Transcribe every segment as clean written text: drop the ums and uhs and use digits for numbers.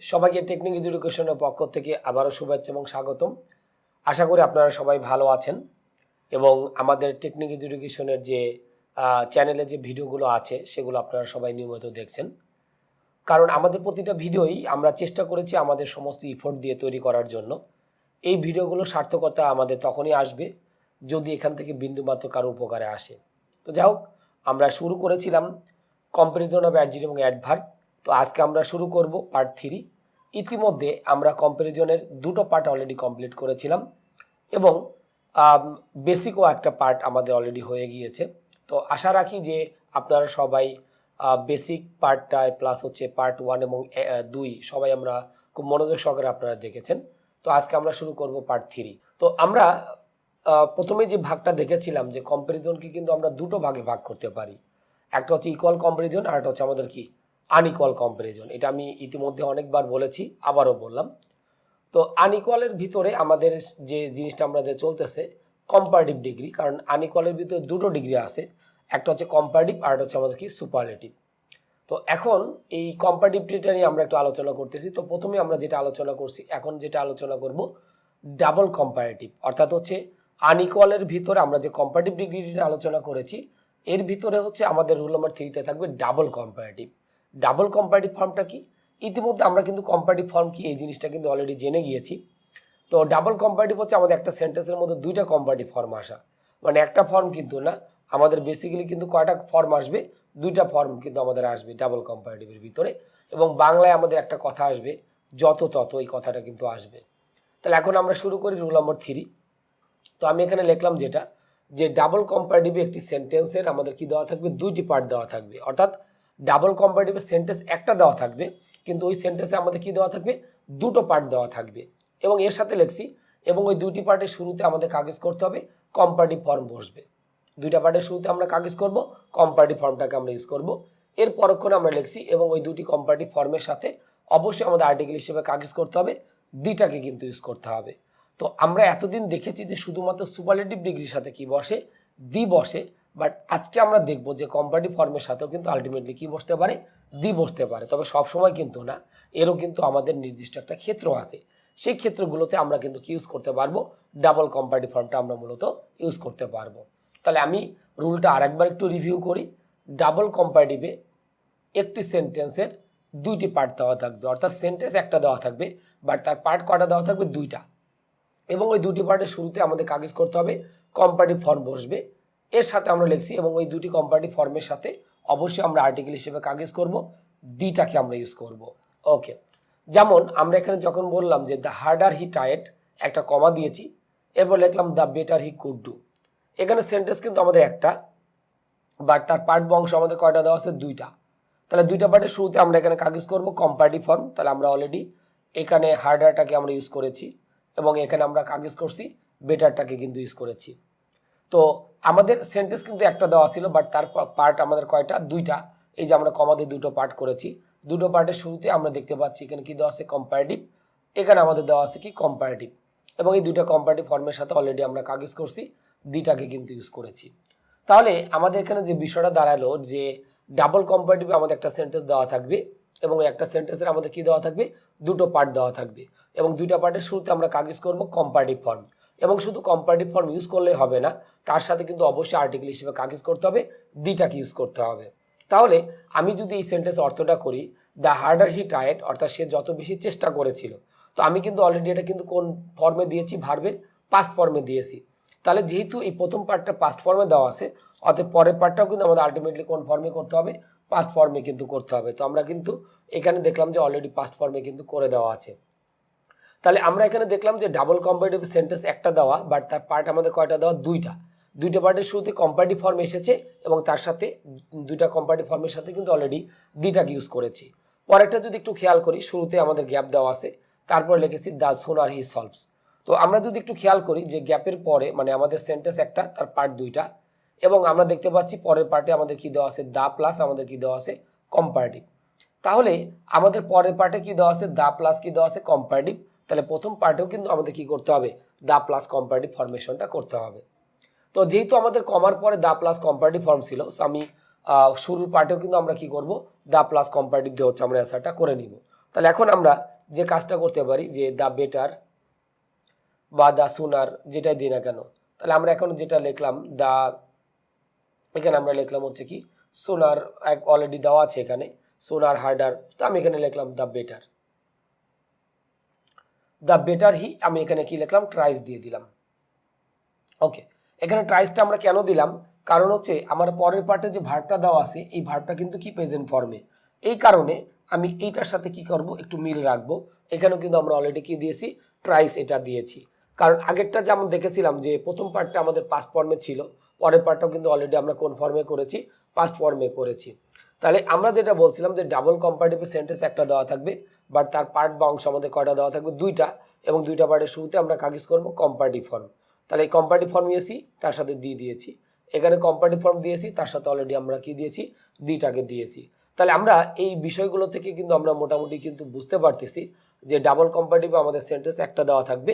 সবাইকে টেকনিক এডুকেশনের পক্ষ থেকে আবারও শুভেচ্ছা এবং স্বাগতম। আশা করি আপনারা সবাই ভালো আছেন এবং আমাদের টেকনিক এডুকেশনের যে চ্যানেলে যে ভিডিওগুলো আছে সেগুলো আপনারা সবাই নিয়মিত দেখছেন। কারণ আমাদের প্রতিটা ভিডিওই আমরা চেষ্টা করেছি আমাদের সমস্ত ইফোর্ট দিয়ে তৈরি করার জন্য। এই ভিডিওগুলোর সার্থকতা আমাদের তখনই আসবে যদি এখান থেকে বিন্দুমাত্র কারো উপকারে আসে। তো যাই হোক, আমরা শুরু করেছিলাম কম্পারিজন অফ অ্যাডজেক্টিভ এবং অ্যাডভার্ব। তো আজকে আমরা শুরু করব পার্ট 3। ইতিমধ্যে আমরা কম্পারিজনের দুটো পার্ট অলরেডি কমপ্লিট করেছিলাম এবং বেসিকও একটা পার্ট আমাদের অলরেডি হয়ে গিয়েছে। তো আশা রাখি যে আপনারা সবাই বেসিক পার্টটায় প্লাস হচ্ছে পার্ট 1 এবং 2 সবাই আমরা খুব মনোযোগ সহকারে আপনারা দেখেছেন। তো আজকে আমরা শুরু করব পার্ট 3। তো আমরা প্রথমে যে ভাগটা দেখেছিলাম যে কম্পারিজনকে কিন্তু আমরা দুটো ভাগে ভাগ করতে পারি। একটা হচ্ছে ইকুয়াল কম্পারিজন আর একটা হচ্ছে আমাদের কি আনইকুয়াল কম্পারিজন। এটা আমি ইতিমধ্যে অনেকবার বলেছি, আবারও বললাম। তো আনইকুয়ালের ভিতরে আমাদের যে জিনিসটা আমাদের চলতেছে কম্পারেটিভ ডিগ্রি, কারণ আনইকুয়ালের ভিতরে দুটো ডিগ্রি আছে, একটা হচ্ছে কম্পারেটিভ আর একটা হচ্ছে আমাদের কি সুপারলেটিভ। তো এখন এই কম্পারেটিভটা নিয়ে আমরা একটু আলোচনা করতেছি। তো প্রথমে আমরা যেটা আলোচনা করছি, এখন যেটা আলোচনা করব ডাবল কম্পারেটিভ, অর্থাৎ হচ্ছে আনইকুয়ালের ভিতরে আমরা যে কম্পারেটিভ ডিগ্রিটা আলোচনা করেছি এর ভিতরে হচ্ছে আমাদের রুল নাম্বার 3-তে থাকবে ডাবল কম্পারেটিভ। ডাবল কম্পারেটিভ ফর্মটা কি? ইতিমধ্যে আমরা কিন্তু কম্পারেটিভ ফর্ম কি এই জিনিসটা কিন্তু অলরেডি জেনে গিয়েছি। তো ডাবল কম্পারেটিভ হচ্ছে আমাদের একটা সেন্টেন্সের মধ্যে দুইটা কম্পারেটিভ ফর্ম আসা, মানে একটা ফর্ম কিন্তু না, আমাদের বেসিক্যালি কিন্তু কয়টা ফর্ম আসবে, দুইটা ফর্ম কিন্তু আমাদের আসবে ডাবল কম্পারেটিভের ভিতরে। এবং বাংলায় আমাদের একটা কথা আসবে, যত তত, এই কথাটা কিন্তু আসবে। তাহলে এখন আমরা শুরু করি রুল নম্বর 3। তো আমি এখানে লিখলাম যেটা, যে ডাবল কম্পারেটিভে একটি সেন্টেন্সের আমাদের কি দেওয়া থাকবে, দুইটি পার্ট দেওয়া থাকবে। অর্থাৎ ডাবল কম্পারেটিভের সেন্টেন্স একটা দেওয়া থাকবে, কিন্তু ওই সেন্টেন্সে আমাদের কি দেওয়া থাকবে, দুটো পার্ট দেওয়া থাকবে। এবং এর সাথে লিখছি, এবং ওই দুইটি পার্টের শুরুতে আমাদের কাগজ করতে হবে কম্পারেটিভ ফর্ম বসবে। দুইটা পার্টের শুরুতে আমরা কাগজ করব, কম্পারেটিভ ফর্মটাকে আমরা ইউজ করব। এর পরক্ষণে আমরা লিখছি, এবং ওই দুটি কম্পারেটিভ ফর্মের সাথে অবশ্যই আমাদের আর্টিকেল হিসেবে কাগজ করতে হবে, দিটাকে কিন্তু ইউজ করতে হবে। তো আমরা এতদিন দেখেছি যে শুধুমাত্র সুপারলেটিভ ডিগ্রির সাথে কি বসে, দি বসে, বাট আজকে আমরা দেখব যে কম্পারেটিভ ফর্মের সাথেও কিন্তু আলটিমেটলি কি বসতে পারে, দি বসতে পারে। তবে সব সময় কিন্তু না, এরও কিন্তু আমাদের নির্দিষ্ট একটা ক্ষেত্র আছে, সেই ক্ষেত্রগুলোতে আমরা কিন্তু কি ইউজ করতে পারবো, ডাবল কম্পারেটিভ ফর্মটা আমরা মূলত ইউজ করতে পারবো। তাহলে আমি রুলটা আরেকবার একটু রিভিউ করি। ডাবল কম্পারেটিভে একটি সেন্টেন্সের দুইটি পার্ট দেওয়া থাকবে, অর্থাৎ সেন্টেন্স একটা দেওয়া থাকবে, বাট তার পার্ট কটা দেওয়া থাকবে, দুইটা। এবং ওই দুটি পার্টের শুরুতে আমাদের কাগজ করতে হবে, কম্পারেটিভ ফর্ম বসবে। এর সাথে আমরা লিখছি, এবং ওই দুটি কম্পারেটিভ ফর্মের সাথে অবশ্যই আমরা আর্টিকেল হিসেবে কাগজ করব, দিটাকে আমরা ইউজ করব। ওকে, যেমন আমরা এখানে যখন বললাম যে দ্য হার্ডার হি টায়ার্ড, একটা কমা দিয়েছি, এরপর লিখলাম the better he could do. এখানে সেন্টেন্স কিন্তু আমাদের একটা, বাট তার পার্ট বংশ আমাদের কয়টা দেওয়া আছে, দুইটা। তাহলে দুইটা পার্টের শুরুতে আমরা এখানে কাগজ করব কম্পারেটিভ ফর্ম। তাহলে আমরা অলরেডি এখানে হার্ডারটাকে আমরা ইউজ করেছি, এবং এখানে আমরা কাগজ করছি বেটারটাকে কিন্তু ইউজ করেছি। তো আমাদের সেন্টেন্স কিন্তু একটা দেওয়া ছিল, বাট তার পার্ট আমাদের কয়টা, দুইটা। এই যে আমরা কমা দিয়ে দুটো পার্ট করেছি, দুটো পার্টের শুরুতে আমরা দেখতে পাচ্ছি এখানে কি দেওয়া আছে, কম্পারেটিভ। এখানে আমাদের দেওয়া আছে কি, কম্পারেটিভ। এবং এই দুইটা কম্পারেটিভ ফর্মের সাথে অলরেডি আমরা কাগজ করছি, দিটাকে কিন্তু ইউজ করেছি। তাহলে আমাদের এখানে যে বিষয়টা দাঁড়ালো যে ডাবল কম্পারেটিভে আমাদের একটা সেন্টেন্স দেওয়া থাকবে, এবং একটা সেন্টেন্সের আমাদের কি দেওয়া থাকবে, দুটো পার্ট দেওয়া থাকবে, এবং দুইটা পার্টের শুরুতে আমরা কাগজ করব কম্পারেটিভ ফর্ম। এবং শুধু কম্পারেটিভ ফর্ম ইউজ করলেই হবে না, তার সাথে কিন্তু অবশ্যই আর্টিকেল হিসেবে কাগজ করতে হবে, দিটাকে ইউজ করতে হবে। তাহলে আমি যদি এই সেন্টেন্স অর্থটা করি, দ্য হার্ডার হি টায়ার্ড, অর্থাৎ সে যত বেশি চেষ্টা করেছিল। তো আমি কিন্তু অলরেডি এটা কিন্তু কোন ফর্মে দিয়েছি, ভার্বের পাস্ট ফর্মে দিয়েছি। তাহলে যেহেতু এই প্রথম পার্টটা পাস্ট ফর্মে দেওয়া আছে, অতএব পরের পার্টটাও কিন্তু আমাদের আলটিমেটলি কোন ফর্মে করতে হবে, পাস্ট ফর্মে কিন্তু করতে হবে। তো আমরা কিন্তু এখানে দেখলাম যে অলরেডি পাস্ট ফর্মে কিন্তু করে দেওয়া আছে। তাহলে আমরা এখানে দেখলাম যে ডাবল কম্পারেটিভ সেন্টেন্স একটা দেওয়া, বাট তার পার্ট আমাদের কয়টা দেওয়া, দুইটা। দুইটা পার্টের শুরুতে কম্পারেটিভ ফর্ম এসেছে, এবং তার সাথে দুইটা কম্পারেটিভ ফর্মের সাথে কিন্তু অলরেডি দিটাকে ইউজ করেছি। পরেরটা যদি একটু খেয়াল করি, শুরুতে আমাদের গ্যাপ দেওয়া আছে, তারপর লিখেছি দ্য সুনার হি সলভস। তো আমরা যদি একটু খেয়াল করি যে গ্যাপের পরে মানে আমাদের সেন্টেন্স একটা, তার পার্ট দুইটা, এবং আমরা দেখতে পাচ্ছি পরের পার্টে আমাদের কি দেওয়া আছে, দা প্লাস আমাদের কি দেওয়া আছে, কম্পারেটিভ। তাহলে আমাদের পরের পার্টে কি দেওয়া আছে, দা প্লাস কি দেওয়া আছে, কম্পারেটিভ। তাহলে প্রথম পার্টেও কিন্তু আমাদের কি করতে হবে, দা প্লাস কম্পারেটিভ ফর্মেশনটা করতে হবে। তো যেহেতু আমাদের কমার পরে দা প্লাস কম্পারেটিভ ফর্ম ছিল, সো আমি শুরুর পার্টেও কিন্তু আমরা কি করব, দা প্লাস কম্পারেটিভ দিয়ে হচ্ছে আমরা অ্যান্সারটা করে নিব। তাহলে এখন আমরা যে কাজটা করতে পারি যে দ্য বেটার বা দ্য সুনার যেটাই দিই না কেন, তাহলে আমরা এখন যেটা লিখলাম দ্য, এখানে আমরা লিখলাম হচ্ছে কি সুনার, অলরেডি দেওয়া আছে এখানে সুনার হার্ডার, তো আমি এখানে লিখলাম দ্য বেটার। দ্য বেটার হি, আমি এখানে কি লিখলাম ট্রাইস দিয়ে দিলাম। ওকে, এখানে ট্রাইসটা আমরা কেন দিলাম, কারণ হচ্ছে আমার পরের পার্টে যে ভার্বটা দেওয়া আছে এই ভার্বটা কিন্তু কি প্রেজেন্ট ফর্মে, এই কারণে আমি এইটার সাথে কি করব একটু মিল রাখবো। এখানেও কিন্তু আমরা অলরেডি কি দিয়েছি ট্রাইস এটা দিয়েছি, কারণ আগেরটা যেমন দেখেছিলাম যে প্রথম পার্টটা আমাদের পাস্ট ফর্মে ছিল, পরের পার্টটাও কিন্তু অলরেডি আমরা কোন ফর্মে করেছি পাস্ট ফর্মে করেছি। তাহলে আমরা যেটা বলছিলাম যে ডাবল কম্পারেটিভ সেন্টেন্স একটা দেওয়া থাকবে, বাট তার পার্ট বা অংশ আমাদের কয়টা দেওয়া থাকবে দুইটা, এবং দুইটা পার্টের শুরুতে আমরা কাগজ করব কম্পারেটিভ ফর্ম। তাহলে এই কম্পারেটিভ ফর্ম দিয়েছি তার সাথে দিয়েছি, এখানে কম্পারেটিভ ফর্ম দিয়েছি তার সাথে অলরেডি আমরা কি দিয়েছি দিটাকে দিয়েছি। তাহলে আমরা এই বিষয়গুলো থেকে কিন্তু আমরা মোটামুটি কিন্তু বুঝতে পারতেছি যে ডাবল কম্পারেটিভ আমাদের সেন্টেন্স একটা দেওয়া থাকবে,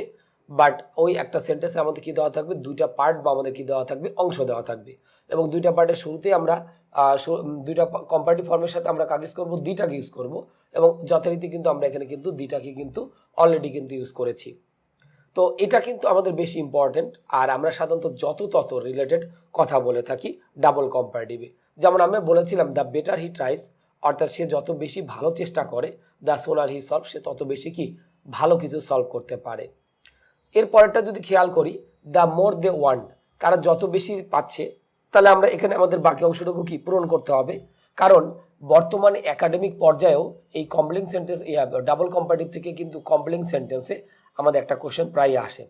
বাট ওই একটা সেন্টেন্সে আমাদের কি দেওয়া থাকবে দুইটা পার্ট বা আমাদের কি দেওয়া থাকবে অংশ দেওয়া থাকবে, এবং দুইটা পার্টের শুরুতেই আমরা দুইটা কম্পারেটিভ ফর্মের সাথে আমরা কাগজ করব দিটাকে ইউজ করব, এবং যথারীতি কিন্তু আমরা এখানে কিন্তু দিটাকে কিন্তু অলরেডি কিন্তু ইউজ করেছি। তো এটা কিন্তু আমাদের বেশি ইম্পর্টেন্ট, আর আমরা সাধারণত যত তত রিলেটেড কথা বলে থাকি ডাবল কম্পারেটিভে। যেমন আমি বলেছিলাম দ্য বেটার হি ট্রাইস, অর্থাৎ সে যত বেশি ভালো চেষ্টা করে, দ্য সোনার হি সলভ, সে তত বেশি কি ভালো কিছু সলভ করতে পারে। এর পরেরটা যদি খেয়াল করি দ্য মোর দে ওয়ান্ট, তারা যত বেশি পাচ্ছে, তাহলে আমরা এখানে আমাদের বাকি অংশটুকু কি পূরণ করতে হবে, কারণ বর্তমানে একাডেমিক পর্যায়েও এই কমপ্লেক্স সেন্টেন্স ডাবল কম্পারেটিভ থেকে কিন্তু কমপ্লেক্স সেন্টেন্সে আমাদের একটা কোশ্চেন প্রায় আসে,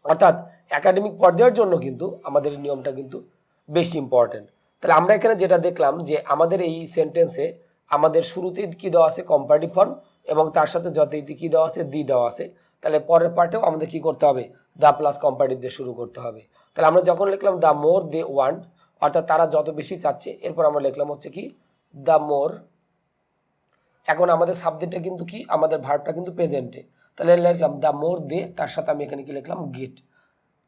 অর্থাৎ একাডেমিক পর্যায়ের জন্য কিন্তু আমাদের এই নিয়মটা কিন্তু বেশি ইম্পর্টেন্ট। তাহলে আমরা এখানে যেটা দেখলাম যে আমাদের এই সেন্টেন্সে আমাদের শুরুতেই কি দেওয়া আছে কম্পারেটিভ ফর্ম, এবং তার সাথে যথারীতি কি দেওয়া আছে দেওয়া আছে। তাহলে পরের পার্টেও আমাদের কি করতে হবে দ্য প্লাস কম্পারেটিভ দিয়ে শুরু করতে হবে। তাহলে আমরা যখন লিখলাম দ্য মোর দে ওয়ান্ট, অর্থাৎ তারা যত বেশি চাচ্ছে, এরপর আমরা লিখলাম হচ্ছে কি দ্য মোর, এখন আমাদের সাবজেক্টটা কিন্তু কি আমাদের ভার্বটা কিন্তু প্রেজেন্টে, তাহলে লিখলাম দ্য মোর দে, তার সাথে আমি এখানে কি লিখলাম গেট,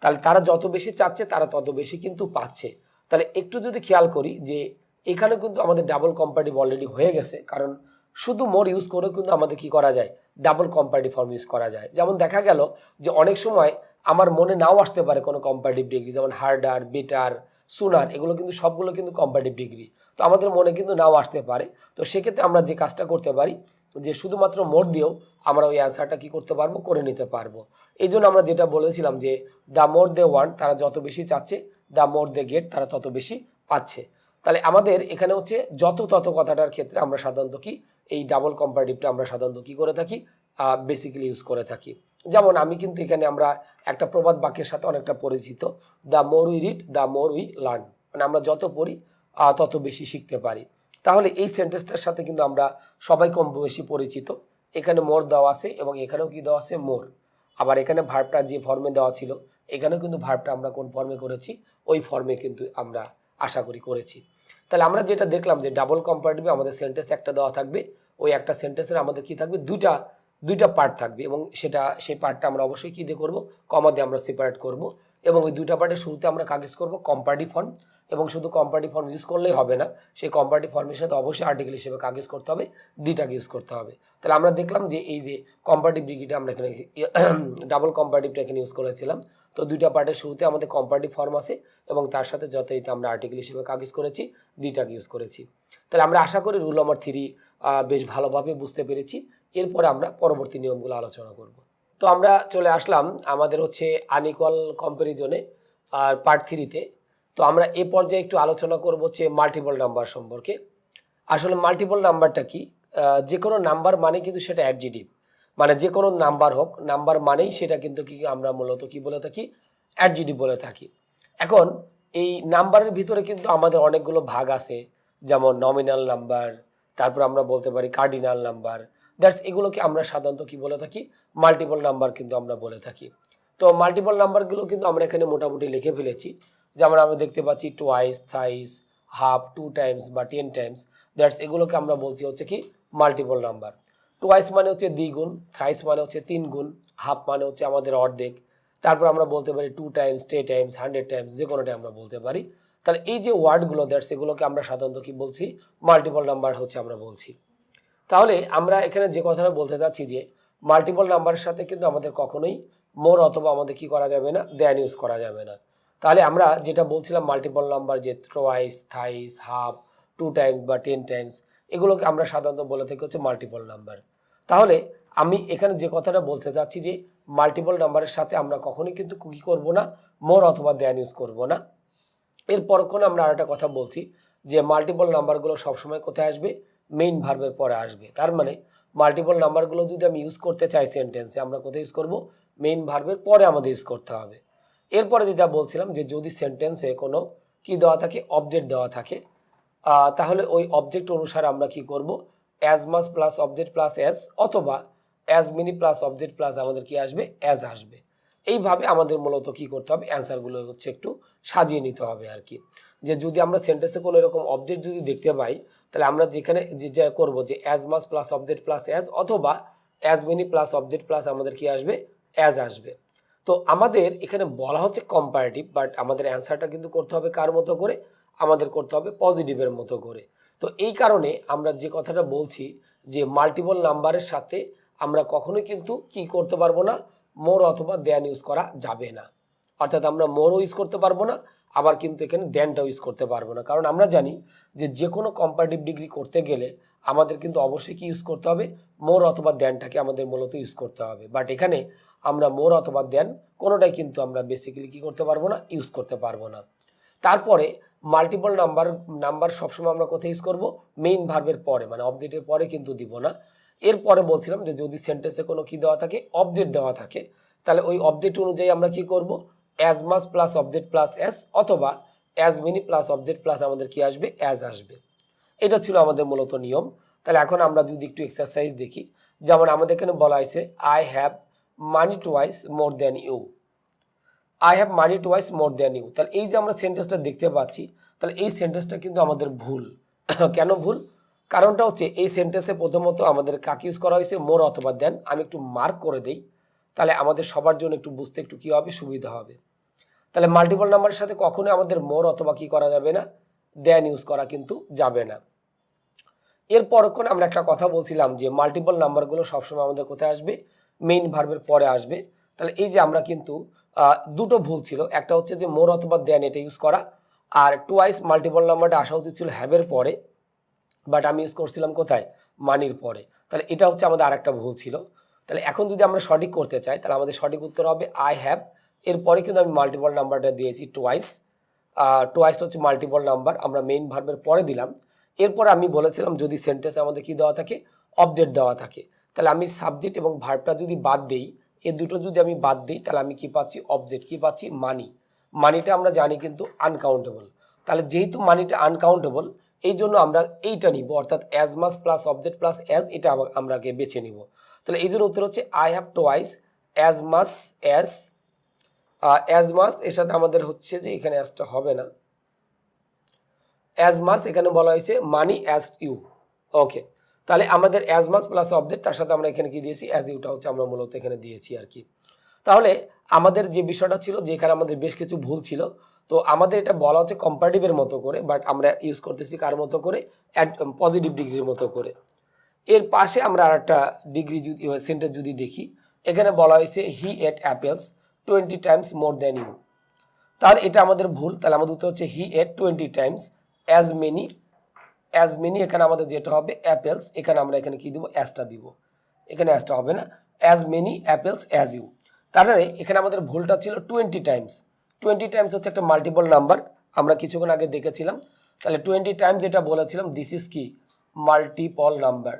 তাহলে তারা যত বেশি চাচ্ছে তারা তত বেশি কিন্তু পাচ্ছে। তাহলে একটু যদি খেয়াল করি যে এখানে কিন্তু আমাদের ডাবল কম্পারেটিভ অলরেডি হয়ে গেছে, কারণ শুধু মোর ইউজ করেও কিন্তু আমাদের কি করা যায় ডাবল কম্পারেটিভ ফর্ম ইউজ করা যায়। যেমন দেখা গেল যে অনেক সময় আমার মনে নাও আসতে পারে কোনো কম্পারেটিভ ডিগ্রি, যেমন হার্ডার, বেটার, সুনার, এগুলো কিন্তু সবগুলো কিন্তু কম্পারেটিভ ডিগ্রি, তো আমাদের মনে কিন্তু নাও আসতে পারে। তো সেক্ষেত্রে আমরা যে কাজটা করতে পারি যে শুধুমাত্র মোর দিয়েও আমরা ওই অ্যান্সারটা কি করতে পারবো করে নিতে পারবো। এই জন্য আমরা যেটা বলেছিলাম যে দ্য মোর দে ওয়ান্ট, তারা যত বেশি চাচ্ছে, দ্য মোর দে গেট, তারা তত বেশি পাচ্ছে। তাহলে আমাদের এখানে হচ্ছে যত তত কথাটার ক্ষেত্রে আমরা সাধারণত কি এই ডাবল কম্পারেটিভটা আমরা সাধারণত কি করে থাকি বেসিক্যালি ইউজ করে থাকি। যেমন আমি কিন্তু এখানে আমরা একটা প্রবাদ বাক্যের সাথে অনেকটা পরিচিত, the more we read the more we learn, মানে আমরা যত পড়ি তত বেশি শিখতে পারি। তাহলে এই সেন্টেন্সটার সাথে কিন্তু আমরা সবাই কম বেশি পরিচিত। এখানে মোর দেওয়া আছে এবং এখানেও কি দেওয়া আছে মোর, আবার এখানে ভার্বটা যে ফর্মে দেওয়া ছিল এখানেও কিন্তু ভার্বটা আমরা কোন ফর্মে করেছি ওই ফর্মে কিন্তু আমরা আশা করি করেছি। তাহলে আমরা যেটা দেখলাম যে ডাবল কম্পারেটিভে আমাদের সেন্টেন্স একটা দেওয়া থাকবে, ওই একটা সেন্টেন্সের আমাদের কি থাকবে দুইটা পার্ট থাকবে, এবং সেই পার্টটা আমরা অবশ্যই কী দিয়ে করবো কমা দিয়ে আমরা সেপারেট করব, এবং ওই দুইটা পার্টের শুরুতে আমরা কাগজ করব কম্পারেটিভ ফর্ম, এবং শুধু কম্পারেটিভ ফর্ম ইউজ করলেই হবে না, সেই কম্পারেটিভ ফর্মের সাথে অবশ্যই আর্টিকেল হিসেবে কাগজ করতে হবে, দুইটাকে ইউজ করতে হবে। তাহলে আমরা দেখলাম যে এই যে কম্পারেটিভ ডিগ্রিটা আমরা এখানে ডাবল কম্পারেটিভটা এখানে ইউজ করেছিলাম, তো দুইটা পার্টের শুরুতে আমাদের কম্পারেটিভ ফর্ম আছে এবং তার সাথে যথারীতি আমরা আর্টিকেল হিসেবে কাগজ করেছি, দুইটাকে ইউজ করেছি। তাহলে আমরা আশা করি রুল নম্বর 3 বেশ ভালোভাবে বুঝতে পেরেছি। এরপরে আমরা পরবর্তী নিয়মগুলো আলোচনা করব। তো আমরা চলে আসলাম আমাদের হচ্ছে আনইকুয়াল কম্প্যারিজনে আর পার্ট 3-তে। তো আমরা এ পর্যায়ে একটু আলোচনা করব হচ্ছে মাল্টিপল নাম্বার সম্পর্কে। আসলে মাল্টিপল নাম্বারটা কি, যে কোনো নাম্বার মানে কিন্তু সেটা অ্যাডজেটিভ, মানে যে কোনো নাম্বার হোক, নাম্বার মানেই সেটা কিন্তু কি আমরা মূলত কি বলে থাকি অ্যাডজেটিভ বলে থাকি। এখন এই নাম্বারের ভিতরে কিন্তু আমাদের অনেকগুলো ভাগ আছে, যেমন নমিনাল নাম্বার, তারপর আমরা বলতে পারি কার্ডিনাল নাম্বার, এগুলোকে আমরা সাধারণত কি বলে থাকি মাল্টিপল নাম্বার কিন্তু আমরা বলে থাকি। তো মাল্টিপল নাম্বারগুলো কিন্তু আমরা এখানে মোটামুটি লিখে ফেলেছি, যেমন আমরা দেখতে পাচ্ছি টোয়াইস, থ্রাইস, হাফ, 2 টাইমস বা 10 টাইমস, এগুলোকে আমরা বলছি হচ্ছে কি মাল্টিপল নাম্বার। টোয়াইস মানে হচ্ছে দ্বিগুণ, থ্রাইস মানে হচ্ছে 3 গুণ, হাফ মানে হচ্ছে আমাদের অর্ধেক, তারপর আমরা বলতে পারি 2 টাইমস, 10 টাইমস, 100 টাইমস, যে কোনোটাই আমরা বলতে পারি। তাহলে এই যে ওয়ার্ডগুলো এগুলোকে আমরা সাধারণত কি বলছি মাল্টিপল নাম্বার হচ্ছে আমরা বলছি। তাহলে আমরা এখানে যে কথাটা বলতে চাচ্ছি যে মাল্টিপল নাম্বারের সাথে কিন্তু আমাদের কখনোই মোর অথবা আমাদের কি করা যাবে না, দেন ইউজ করা যাবে না। তাহলে আমরা যেটা বলছিলাম মাল্টিপল নাম্বার যে ট্রোয়াইস, থাইস, হাফ, 2 টাইমস বা 10 টাইমস, এগুলোকে আমরা সাধারণত বলে থাকি হচ্ছে মাল্টিপল নাম্বার। তাহলে আমি এখানে যে কথাটা বলতে চাচ্ছি যে মাল্টিপল নাম্বারের সাথে আমরা কখনোই কিন্তু কি করব না, মোর অথবা দেন ইউজ করব না। এরপর কোনো আমরা আরেকটা কথা বলছি যে মাল্টিপল নাম্বারগুলো সবসময় কোথায় আসবে, মেইন ভার্বের পরে আসবে। তার মানে মাল্টিপল নাম্বারগুলো যদি আমি ইউজ করতে চাই সেন্টেন্সে, আমরা কোথায় ইউজ করব, মেইন ভার্বের পরে আমাদের ইউজ করতে হবে। এরপরে যেটা বলছিলাম যে যদি সেন্টেন্সে কোনো কি দেওয়া থাকে, অবজেক্ট দেওয়া থাকে, তাহলে ওই অবজেক্ট অনুসারে আমরা কি করব, as much plus object plus as, অথবা as many plus object plus আমাদের কি আসবে, অ্যাজ আসবে। এইভাবে আমাদের মূলত কি করতে হবে, অ্যান্সারগুলো হচ্ছে একটু সাজিয়ে নিতে হবে আর কি। যে যদি আমরা সেন্টেন্সে কোনো এরকম অবজেক্ট যদি দেখতে পাই, তাহলে আমরা যেখানে যে করবো যে as much plus object plus as, অথবা as many plus object plus আমাদের কি আসবে, অ্যাজ আসবে। তো আমাদের এখানে বলা হচ্ছে কম্পারেটিভ, বাট আমাদের অ্যান্সারটা কিন্তু করতে হবে কার মতো করে, আমাদের করতে হবে পজিটিভের মতো করে। তো এই কারণে আমরা যে কথাটা বলছি যে মাল্টিপল নাম্বারের সাথে আমরা কখনোই কিন্তু কি করতে পারবো না, মোর অথবা দেন ইউজ করা যাবে না। অর্থাৎ আমরা মোরও ইউজ করতে পারবো না, আবার কিন্তু এখানে দেনটাও ইউজ করতে পারবো না। কারণ আমরা জানি যে কোনো কম্পারেটিভ ডিগ্রি করতে গেলে আমাদের কিন্তু অবশ্যই কি ইউজ করতে হবে, মোর অথবা দেনটাকে আমাদের মূলত ইউজ করতে হবে। বাট এখানে আমরা মোর অথবা দেন কোনোটাই কিন্তু আমরা বেসিক্যালি কি করতে পারবো না, ইউজ করতে পারবো না। তারপরে মাল্টিপল নাম্বার সবসময় আমরা কোথায় ইউজ করব, মেইন ভার্বের পরে, মানে অবজেক্টের পরে কিন্তু দিব না। এরপরে বলছিলাম যে যদি সেন্টেন্সে কোনো কি দেওয়া থাকে, অবজেক্ট দেওয়া থাকে, তাহলে ওই অবজেক্ট অনুযায়ী আমরা কি করব, as much plus object plus as, অথবা as many plus object plus আমাদের কি আসবে, অ্যাজ আসবে। এটা ছিল আমাদের মূলত নিয়ম। তাহলে এখন আমরা যদি একটু এক্সারসাইজ দেখি, যেমন আমাদের এখানে বলা হয়েছে I have money twice more than you. I have money twice more than you, তাহলে এই যে আমরা সেন্টেন্সটা দেখতে পাচ্ছি, তাহলে এই সেন্টেন্সটা কিন্তু আমাদের ভুল। কেন ভুল? কারণটা হচ্ছে এই সেন্টেন্সে প্রথমত আমাদের কাকে ইউজ করা হয়েছে, মোর অথবা দেন। আমি একটু মার্ক করে দেই, তাহলে আমাদের সবার জন্য একটু বুঝতে একটু কী হবে, সুবিধা হবে। তাহলে মাল্টিপল নাম্বারের সাথে কখনোই আমাদের মোর অথবা কি করা যাবে না, দেন ইউজ করা কিন্তু যাবে না। এরপরক্ষণ আমরা একটা কথা বলছিলাম যে মাল্টিপল নাম্বারগুলো সবসময় আমাদের কোথায় আসবে, মেইন ভার্বের পরে আসবে। তাহলে এই যে আমরা কিন্তু দুটো ভুল ছিল, একটা হচ্ছে যে মোর অথবা দেন এটা ইউজ করা, আর টুয়াইস মাল্টিপল নাম্বারটা আসা উচিত ছিল হ্যাভের পরে, বাট আমি ইউজ করছিলাম কোথায়, মানির পরে। তাহলে এটা হচ্ছে আমাদের আরেকটা ভুল ছিল। তাহলে এখন যদি আমরা সঠিক করতে চাই, তাহলে আমাদের সঠিক উত্তর হবে আই হ্যাভ, এরপরে কিন্তু আমি মাল্টিপল নাম্বারটা দিয়েছি টুয়াইস। টুয়াইস হচ্ছে মাল্টিপল নাম্বার, আমরা মেইন ভার্বের পরে দিলাম। এরপর আমি বলেছিলাম যদি সেন্টেন্সে আমাদের কি দেওয়া থাকে, অবজেক্ট দেওয়া থাকে, তাহলে আমি সাবজেক্ট এবং ভার্বটা যদি বাদ দেই, এই দুটো যদি আমি বাদ দিই, তাহলে আমি কি পাচ্ছি, অবজেক্ট কি পাচ্ছি, মানি। মানিটা আমরা জানি কিন্তু আনকাউন্টেবল। তাহলে যেহেতু মানিটা আনকাউন্টেবল, এই জন্য আমরা এইটা নিব, অর্থাৎ as much plus object plus as, এটা আমরা আগে বেছে নিব। তাহলে এই জন্য উত্তর হচ্ছে I have twice as much as much, এর সাথে আমাদের হচ্ছে যে এখানে অ্যাজটা হবে না, অ্যাজ মাস এখানে বলা হয়েছে মানি অ্যাজ ইউ। ওকে, তাহলে আমাদের অ্যাজ মাস প্লাস অবজেক্ট, তার সাথে আমরা এখানে কি দিয়েছি, অ্যাজ ইউটা হচ্ছে আমরা মূলত এখানে দিয়েছি আর কি। তাহলে আমাদের যে বিষয়টা ছিল যে এখানে আমাদের বেশ কিছু ভুল ছিল, তো আমাদের এটা বলা হচ্ছে কম্পারেটিভের মতো করে, বাট আমরা ইউজ করতেছি কার মতো করে, পজিটিভ ডিগ্রির মতো করে। এর পাশে আমরা আর একটা ডিগ্রি যদি সেন্টেন্স যদি দেখি, এখানে বলা হয়েছে he ate apples 20 times more than you. তাহলে এটা আমাদের ভুল। তাহলে আমাদের উত্তর হচ্ছে he ate 20 times as many এখানে আমাদের যেটা হবে অ্যাপেলস, এখানে আমরা এখানে কি দিব, অ্যাজটা দিব, এখানে অ্যাজটা হবে না, as many apples as you. তার মানে এখানে আমাদের ভুলটা ছিল 20 টাইমস। 20 টাইমস হচ্ছে একটা মাল্টিপল নাম্বার, আমরা কিছুক্ষণ আগে দেখেছিলাম। তাহলে 20 টাইমস যেটা বলেছিলাম, দিস ইজ কি, মাল্টিপল নাম্বার।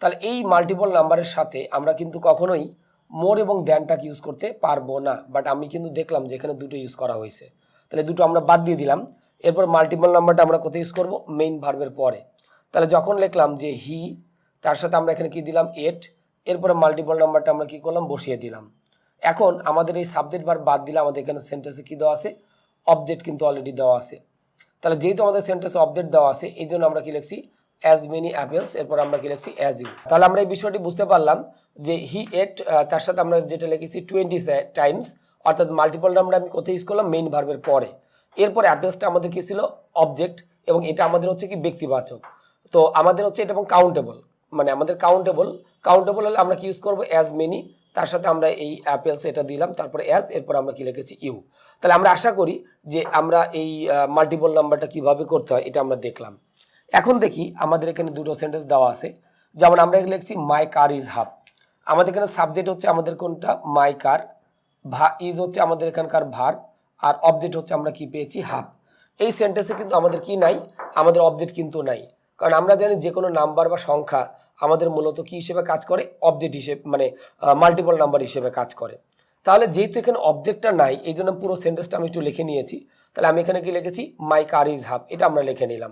তাহলে এই মাল্টিপল নাম্বারের সাথে আমরা কিন্তু কখনোই মোর এবং দ্যানটাকে ইউজ করতে পারবো না, বাট আমি কিন্তু দেখলাম যে এখানে দুটো ইউজ করা হয়েছে, তাহলে দুটো আমরা বাদ দিয়ে দিলাম। এরপর মাল্টিপল নাম্বারটা আমরা কোথায় ইউজ করব, মেইন ভার্বের পরে। তাহলে যখন লিখলাম যে হি, তার সাথে আমরা এখানে কি দিলাম, এট, এরপরে মাল্টিপল নাম্বারটা আমরা কি করলাম, বসিয়ে দিলাম। এখন আমাদের এই সাবজেক্ট ভার্ব বাদ দিলে আমাদের এখানে সেন্টেন্সে কি দেওয়া আছে, অবজেক্ট কিন্তু অলরেডি দেওয়া আছে। তাহলে যেহেতু আমাদের সেন্টেন্সে অবজেক্ট দেওয়া আছে, এই জন্য আমরা কি লিখছি, অ্যাজ মেনি অ্যাপেলস, এরপর আমরা কি লিখছি, অ্যাজ ইউ। তাহলে আমরা এই বিষয়টি বুঝতে পারলাম যে হি এট, তার সাথে আমরা যেটা লিখেছি 20 টাইমস, অর্থাৎ মাল্টিপল নাম্বার আমি কোথায় ইউজ করলাম, মেইন ভার্বের পরে। এরপর অ্যাপেলসটা আমাদের কি ছিল, অবজেক্ট, এবং এটা আমাদের হচ্ছে কি ব্যক্তিবাচক। তো আমাদের হচ্ছে এটা এবং কাউন্টেবল, মানে আমাদের কাউন্টেবল হলে আমরা কি ইউজ করবো অ্যাজ মেনি, তার সাথে আমরা এই অ্যাপেলস এটা দিলাম, তারপরে অ্যাজ, এরপর আমরা কি লিখেছি ইউ। তাহলে আমরা আশা করি যে আমরা এই মাল্টিপল নাম্বারটা কিভাবে করতে হয় এটা আমরা দেখলাম। এখন দেখি আমাদের এখানে দুটো সেন্টেন্স দেওয়া আছে, যেমন আমরা লিখছি মাই কার ইজ হাফ। আমাদের এখানে সাবজেক্ট হচ্ছে আমাদের কোনটা মাই কার, ইজ হচ্ছে আমাদের এখানকার ভার্ব, আর অবজেক্ট হচ্ছে আমরা কি পেয়েছি হাফ। এই সেন্টেন্সে কিন্তু আমাদের কি নাই, আমাদের অবজেক্ট কিন্তু নাই, কারণ আমরা জানি যে কোনো নাম্বার বা সংখ্যা আমাদের মূলত কি হিসেবে কাজ করে, অবজেক্ট হিসেবে, মানে মাল্টিপল নাম্বার হিসেবে কাজ করে। তাহলে যেহেতু এখানে অবজেক্টটা নাই, এই জন্য পুরো সেন্টেন্সটা আমি একটু লিখে নিয়েছি। তাহলে আমি এখানে কি লিখেছি মাই কার ইজ হাফ, এটা আমরা লিখে নিলাম।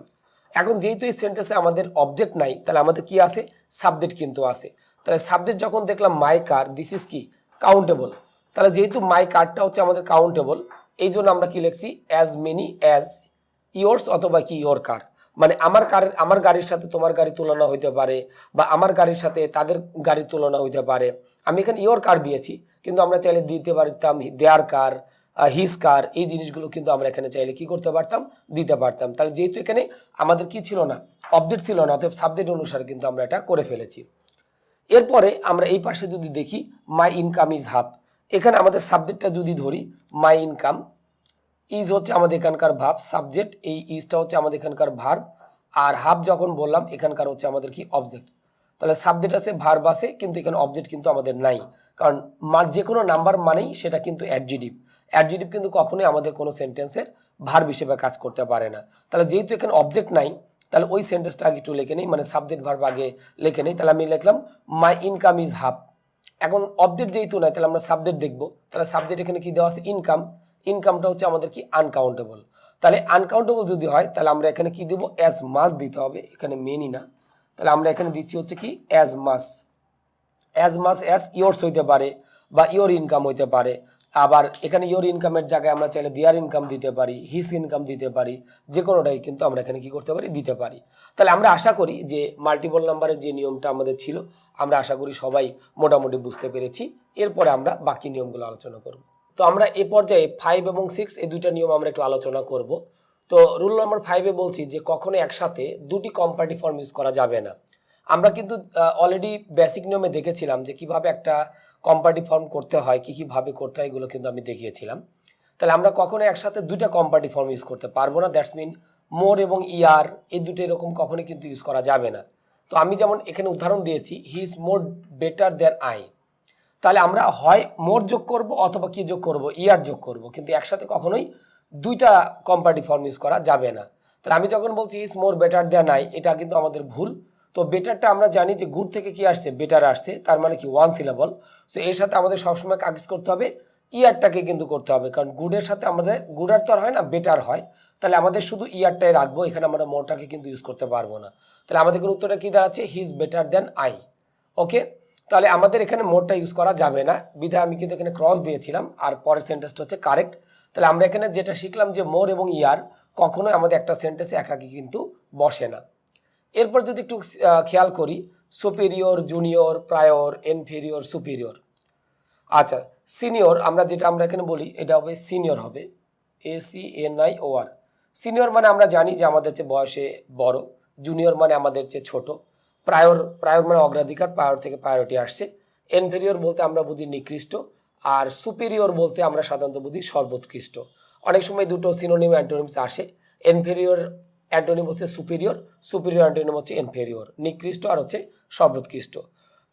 এখন যেহেতু এই সেন্টেন্সে আমাদের অবজেক্ট নাই, তাহলে আমাদের কি আছে, সাবজেক্ট কিন্তু আছে। তাহলে সাবজেক্ট যখন দেখলাম মাই কার, দিস ইজ কি কাউন্টেবল। তাহলে যেহেতু মাই কারটা হচ্ছে আমাদের কাউন্টেবল, এই জন্য আমরা কি লিখছি অ্যাজ মেনি অ্যাজ ইয়োর্স অথবা কি ইয়োর কার, মানে আমার গাড়ির সাথে তোমার গাড়ির তুলনা হইতে পারে, বা আমার গাড়ির সাথে তাদের গাড়ির তুলনা হইতে পারে। আমি এখানে ইয়োর কার দিয়েছি, কিন্তু আমরা চাইলে দিতে পারতাম দেয়ার কার, হিজ কার, এই জিনিসগুলো কিন্তু আমরা এখানে চাইলে কি করতে পারতাম, দিতে পারতাম। তাহলে যেহেতু এখানে আমাদের কি ছিল না, অবজেক্ট ছিল না, অতএব সাবজেক্ট অনুসারে কিন্তু আমরা এটা করে ফেলেছি। এরপরে আমরা এই পাশে যদি দেখি মাই ইনকাম ইজ হাফ, এখানে আমাদের সাবজেক্টটা যদি ধরি মাই ইনকাম, ইজ হচ্ছে আমাদের এখানকার ভার্ব, সাবজেক্ট, এই ইজটা হচ্ছে আমাদের এখানকার ভার্ব, আর হাফ যখন বললাম এখানকার হচ্ছে আমাদের কি অবজেক্ট। তাহলে সাবজেক্ট আছে, ভার্ব আছে, কিন্তু এখানে অবজেক্ট কিন্তু আমাদের নাই, কারণ যে কোনো নাম্বার মানেই সেটা কিন্তু অ্যাডজেক্টিভ। অ্যাডজেক্টিভ কিন্তু কখনোই আমাদের কোনো সেন্টেন্সের ভার্ব হিসেবে কাজ করতে পারে না। তাহলে যেহেতু এখানে অবজেক্ট নাই, তাহলে ওই সেন্টেন্সটা আগে একটু লিখে নেই, মানে সাবজেক্ট ভার্ব আগে লিখে নেই। তাহলে আমি লিখলাম মাই ইনকাম ইজ হাফ। এখন অবজেক্ট যেহেতু নাই, তাহলে আমরা সাবজেক্ট দেখবো। তাহলে সাবজেক্ট এখানে কি দেওয়া আছে, ইনকাম। ইনকামটা হচ্ছে আমাদের কি আনকাউন্টেবল। তাহলে আনকাউন্টেবল যদি হয়, তাহলে আমরা এখানে কি দেবো, অ্যাজ মাস দিতে হবে, এখানে মেনি না। তাহলে আমরা এখানে দিচ্ছি হচ্ছে কি অ্যাজ মাস। অ্যাজ ইয়োর্স হইতে পারে, বা ইয়োর ইনকাম হইতে পারে। আবার এখানে ইয়োর ইনকামের জায়গায় আমরা চাইলে দেয়ার ইনকাম দিতে পারি, হিস ইনকাম দিতে পারি, যে কোনোটাই কিন্তু আমরা এখানে কি করতে পারি, দিতে পারি। তাহলে আমরা আশা করি যে মাল্টিপল নাম্বারের যে নিয়মটা আমাদের ছিল, আমরা আশা করি সবাই মোটামুটি বুঝতে পেরেছি। এরপরে আমরা বাকি নিয়মগুলো আলোচনা করব। তো আমরা এ পর্যায়ে 5 এবং 6 এই দুইটা নিয়ম আমরা একটু আলোচনা করব। তো রুল নাম্বার 5-এ বলছি যে কখনো একসাথে দুটি কম্পারেটিভ ফর্ম ইউজ করা যাবে না। আমরা কিন্তু অলরেডি বেসিক নিয়মে দেখেছিলাম যে কিভাবে একটা কম্পারেটিভ ফর্ম করতে হয়, কিভাবে করতে হয়, এগুলো কিন্তু আমি দেখিয়েছিলাম। তাহলে আমরা কখনো একসাথে দুইটা কম্পারেটিভ ফর্ম ইউজ করতে পারবো না। দ্যাটস মিন মোর এবং ইয়ার, এই দুটো এরকম কখনোই কিন্তু ইউজ করা যাবে না। তো আমি যেমন এখানে উদাহরণ দিয়েছি, হি is more better than I. তাহলে আমরা হয় মোর যোগ করব অথবা কি যোগ করব, ইয়ার যোগ করব, কিন্তু একসাথে কখনোই দুইটা কম্পারেটিভ ফর্ম ইউজ করা যাবে না। তাহলে আমি যখন বলছি is more better than I, এটা কিন্তু আমাদের ভুল। তো বেটারটা আমরা জানি যে গুড থেকে কি আসছে, বেটার আসছে, তার মানে কি ওয়ান সিলেবল। তো এর সাথে আমাদের সবসময় কাজ করতে হবে, ইয়ারটাকে কিন্তু করতে হবে, কারণ গুডের সাথে আমাদের গুডার তো আর হয় না, বেটার হয়। তাহলে আমাদের শুধু ইয়ারটাই রাখবো, এখানে আমরা মোরটাকে কিন্তু ইউজ করতে পারবো না। তাহলে আমাদের উত্তরটা কি দাঁড়াচ্ছে, he is better than I. Okay, তাহলে আমাদের এখানে মোরটা ইউজ করা যাবে না, বিধায় আমি কিন্তু এখানে ক্রস দিয়েছিলাম, আর পরের সেন্টেন্সটা হচ্ছে কারেক্ট। তাহলে আমরা এখানে যেটা শিখলাম যে মোর এবং ইয়ার কখনোই আমাদের একটা সেন্টেন্সে একাকি কিন্তু বসে না। এরপর যদি একটু খেয়াল করি, superior, junior, prior, inferior, superior. আচ্ছা, সিনিয়র আমরা এখানে বলি, এটা হবে সিনিয়র, হবে ACNIOR। সিনিয়র মানে আমরা জানি যে আমাদের চেয়ে বয়সে বড়, জুনিয়র মানে আমাদের চেয়ে ছোট, প্রায়র মানে অগ্রাধিকার, প্রায়র থেকে প্রায়োরিটি আসছে। ইনফেরিয়র বলতে আমরা বুঝি নিকৃষ্ট, আর সুপিরিয়র বলতে আমরা সাধারণত বুঝি সর্বোৎকৃষ্ট। অনেক সময় দুটো সিনোনিম অ্যান্টোনিমস আসে, ইনফেরিয়র অ্যান্টোনিম হচ্ছে সুপিরিয়র, সুপিরিয়র অ্যান্টোনিম হচ্ছে ইনফেরিয়র, নিকৃষ্ট আর হচ্ছে সর্বোৎকৃষ্ট।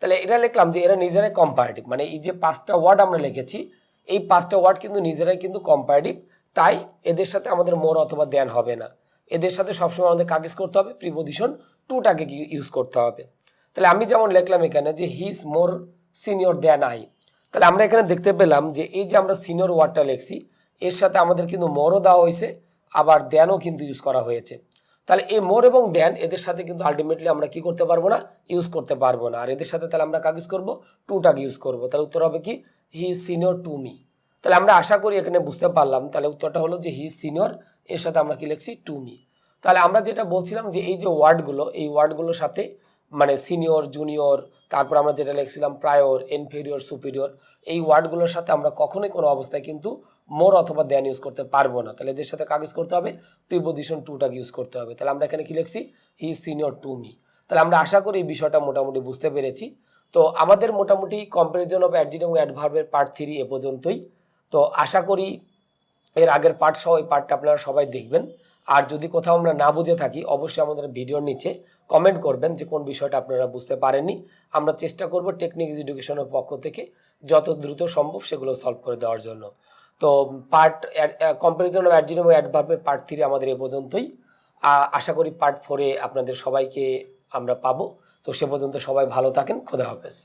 তাহলে এটা লিখলাম যে এরা নিজেরাই কম্পারেটিভ, মানে এই যে 5টা ওয়ার্ড আমরা লিখেছি, এই 5টা ওয়ার্ড কিন্তু নিজেরাই কিন্তু কম্পারেটিভ। তাই এদের সাথে আমাদের মোর অথবা দেন হবে না, এদের সাথে সবসময় আমাদের কাগজ করতে হবে, প্রিপোজিশন টুটাকে ইউজ করতে হবে। তাহলে আমি যেমন লিখলাম এখানে যে he is more senior then I. তাহলে আমরা এখানে দেখতে পেলাম যে এই যে আমরা সিনিয়র ওয়ার্ডটা লিখছি, এর সাথে আমাদের কিন্তু মোরও দেওয়া হয়েছে, আবার দেনও কিন্তু ইউজ করা হয়েছে। তাহলে এই মোর এবং দেন এদের সাথে কিন্তু আলটিমেটলি আমরা কি করতে পারবো না, ইউজ করতে পারবো না। আর এদের সাথে তাহলে আমরা কাগজ করব, টুটাকে ইউজ করবো। তাহলে উত্তর হবে কি, he is senior to me. তাহলে আমরা আশা করি এখানে বুঝতে পারলাম। তাহলে উত্তরটা হলো যে হি ইজ সিনিয়র, এর সাথে আমরা কি লিখছি, টু মি। তাহলে আমরা যেটা বলছিলাম যে এই যে ওয়ার্ডগুলো, এই ওয়ার্ডগুলোর সাথে মানে সিনিয়র, জুনিয়র, তারপর আমরা যেটা লিখছিলাম প্রায়র, ইনফেরিয়র, সুপিরিয়র, এই ওয়ার্ডগুলোর সাথে আমরা কখনোই কোনো অবস্থায় কিন্তু মোর অথবা দেন ইউজ করতে পারবো না, তাহলে এদের সাথে কাজ করতে হবে প্রিপোজিশন টুটাকে ইউজ করতে হবে। তাহলে আমরা এখানে কি লিখছি, he is senior to me. তাহলে আমরা আশা করি এই বিষয়টা মোটামুটি বুঝতে পেরেছি। তো আমাদের মোটামুটি কম্পারিজন অফ অ্যাডজেক্টিভ এবং অ্যাডভার্বের পার্ট 3 এ পর্যন্তই। তো আশা করি এর আগের পার্ট সহ এই পার্টটা আপনারা সবাই দেখবেন। আর যদি কোথাও আমরা না বুঝে থাকি অবশ্যই আমাদের ভিডিওর নিচে কমেন্ট করবেন যে কোন বিষয়টা আপনারা বুঝতে পারেননি। আমরা চেষ্টা করব টেকনিক্স এডুকেশনের পক্ষ থেকে যত দ্রুত সম্ভব সেগুলো সলভ করে দেওয়ার জন্য। তো পার্ট কম্পারিজন অফ অ্যাডজেক্টিভ এবং অ্যাডভার্বের পার্ট 3 আমাদের এ পর্যন্তই। আশা করি পার্ট 4 এ আপনাদের সবাইকে আমরা পাবো। তো সে পর্যন্ত সবাই ভালো থাকেন, খোদা হাফেজ।